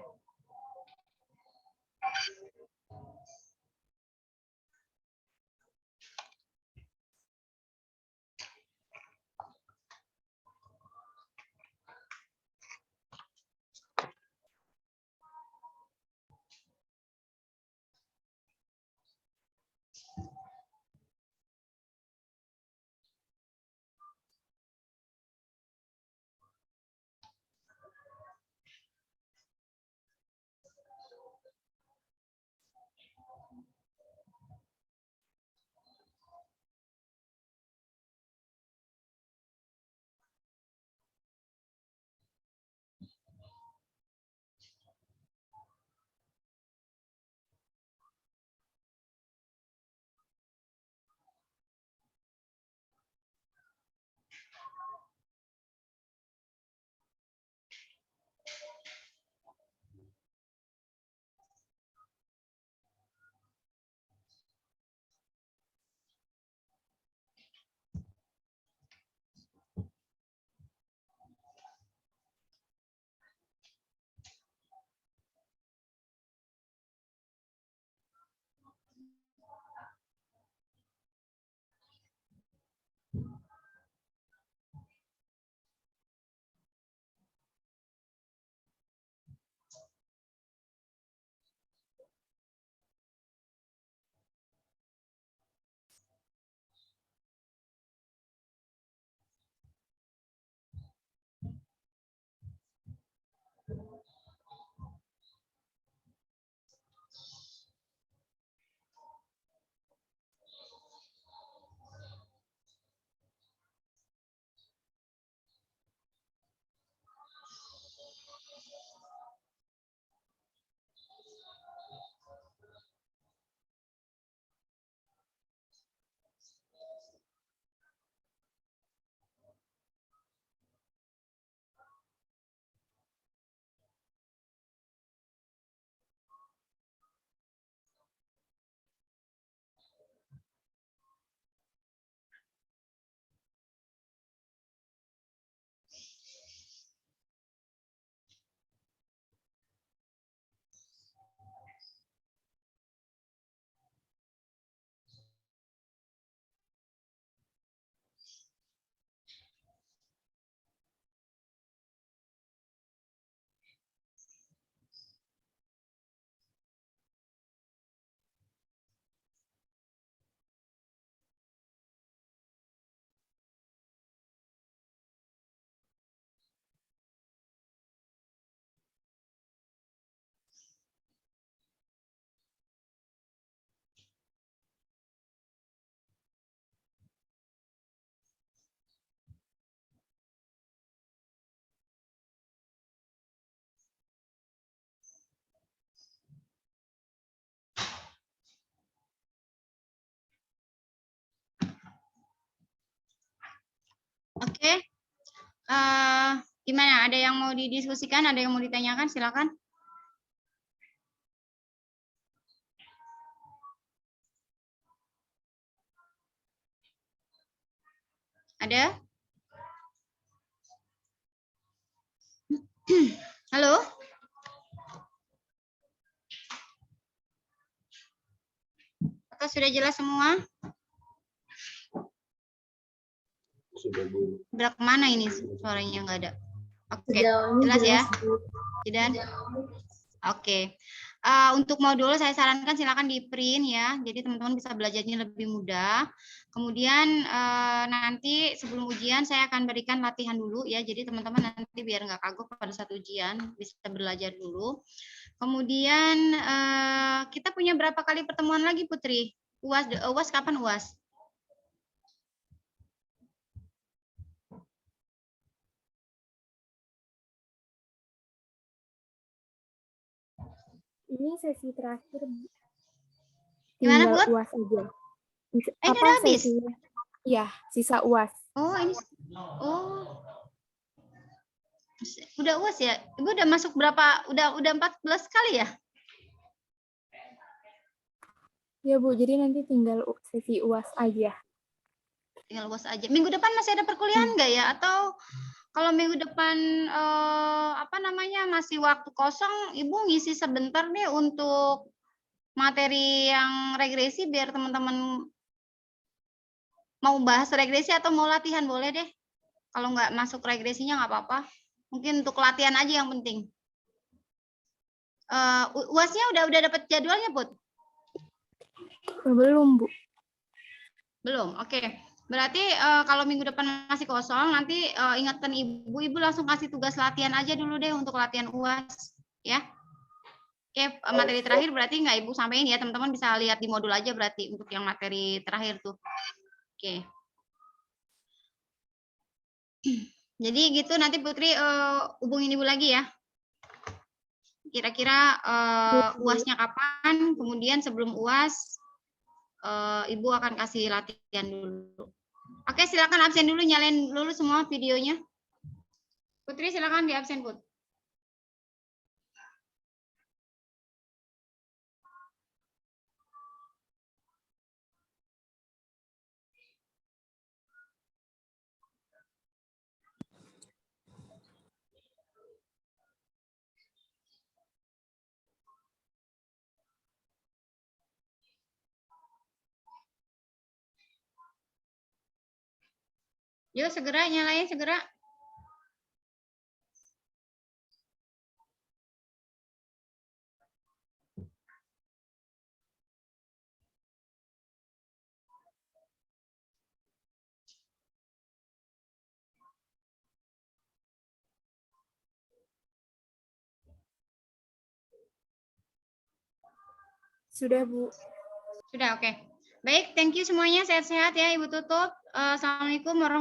Ada yang mau didiskusikan, ada yang mau ditanyakan, silakan. Ada? Halo? Atau sudah jelas semua? Sudah Bu. Berak kemana ini suaranya nggak ada? Oke, Sejauh ini jelas ya? Bu. Tidak? Oke. Untuk modul saya sarankan silakan di print ya. Jadi teman-teman bisa belajarnya lebih mudah. Kemudian nanti sebelum ujian saya akan berikan latihan dulu ya. Jadi teman-teman nanti biar nggak kagok pada saat ujian bisa belajar dulu. Kemudian kita punya berapa kali pertemuan lagi Putri? UAS kapan UAS? Ini sesi terakhir. Gimana, Tinggal Bud? UAS aja. Ini udah habis? Sesinya? Iya, sisa UAS. Oh, ini. Oh. Udah UAS ya? Ibu udah masuk berapa? Udah 14 kali ya? Ya Bu, jadi nanti tinggal sesi UAS aja. Tinggal UAS aja. Minggu depan masih ada perkuliahan nggak ya? Atau kalau minggu depan masih waktu kosong, Ibu ngisi sebentar deh untuk materi yang regresi biar teman-teman mau bahas regresi atau mau latihan boleh deh. Kalau nggak masuk regresinya nggak apa-apa. Mungkin untuk latihan aja yang penting. UAS-nya udah dapat jadwalnya, Put? Belum Bu. Belum. Oke. Berarti kalau minggu depan masih kosong, nanti ingatkan ibu langsung kasih tugas latihan aja dulu deh untuk latihan UAS, ya. Oke, materi terakhir berarti nggak Ibu sampaikan ya, teman-teman bisa lihat di modul aja berarti untuk yang materi terakhir tuh. Oke. Jadi gitu nanti Putri hubungin Ibu lagi ya. Kira-kira UAS-nya kapan? Kemudian sebelum UAS Ibu akan kasih latihan dulu. Oke, silakan absen dulu, nyalain dulu semua videonya. Putri silakan di absen, Put. Yuk segera nyalain segera. Sudah Bu. Sudah, oke. Baik, thank you semuanya. Sehat-sehat ya, Ibu tutup. Assalamualaikum warahmatullahi wabarakatuh.